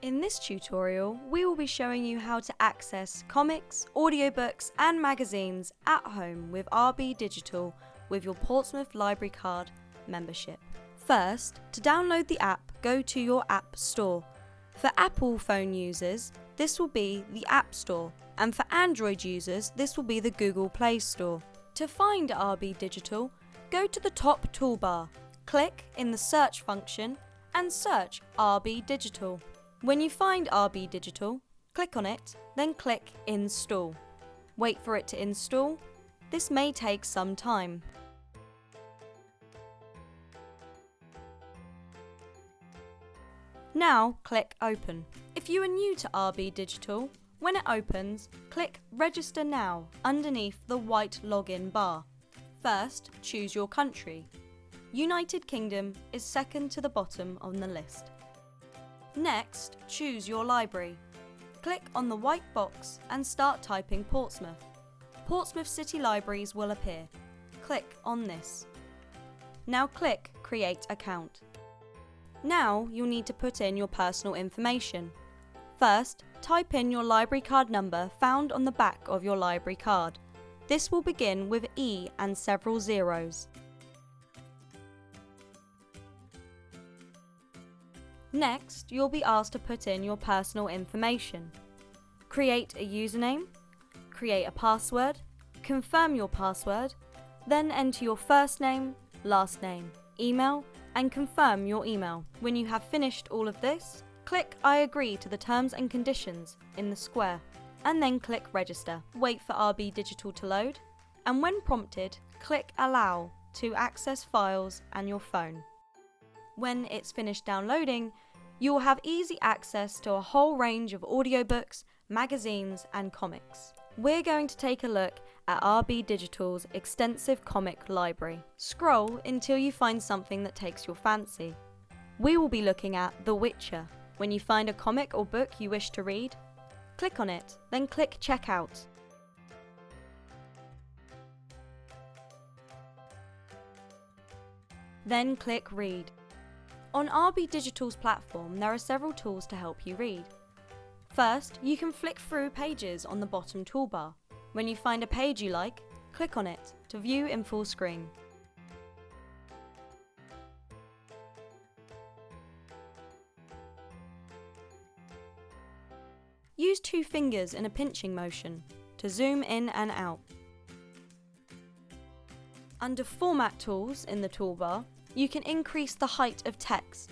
In this tutorial, we will be showing you how to access comics, audiobooks and magazines at home with RB Digital with your Portsmouth Library Card membership. First, to download the app, go to your App Store. For Apple phone users, this will be the App Store, and for Android users, this will be the Google Play Store. To find RB Digital, go to the top toolbar, click in the search function and search RB Digital. When you find RB Digital, click on it, then click Install. Wait for it to install. This may take some time. Now click Open. If you are new to RB Digital, when it opens, click Register Now underneath the white login bar. First, choose your country. United Kingdom is second to the bottom on the list. Next, choose your library. Click on the white box and start typing Portsmouth. Portsmouth City Libraries will appear. Click on this. Now click Create Account. Now you'll need to put in your personal information. First, type in your library card number found on the back of your library card. This will begin with E and several zeros. Next, you'll be asked to put in your personal information. Create a username, create a password, confirm your password, then enter your first name, last name, email, and confirm your email. When you have finished all of this, click I agree to the terms and conditions in the square, and then click Register. Wait for RB Digital to load, and when prompted, click Allow to access files and your phone. When it's finished downloading, you will have easy access to a whole range of audiobooks, magazines and comics. We're going to take a look at RB Digital's extensive comic library. Scroll until you find something that takes your fancy. We will be looking at The Witcher. When you find a comic or book you wish to read, click on it, then click Check Out. Then click Read. On RB Digital's platform, there are several tools to help you read. First, you can flick through pages on the bottom toolbar. When you find a page you like, click on it to view in full screen. Use 2 fingers in a pinching motion to zoom in and out. Under Format Tools in the toolbar, you can increase the height of text.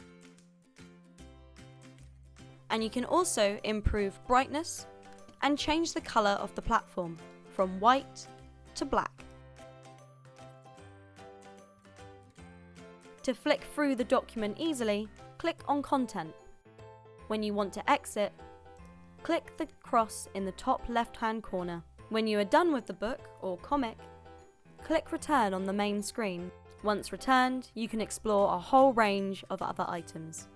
And you can also improve brightness and change the colour of the platform from white to black. To flick through the document easily, click on Content. When you want to exit, click the cross in the top left-hand corner. When you are done with the book or comic, click Return on the main screen. Once returned, you can explore a whole range of other items.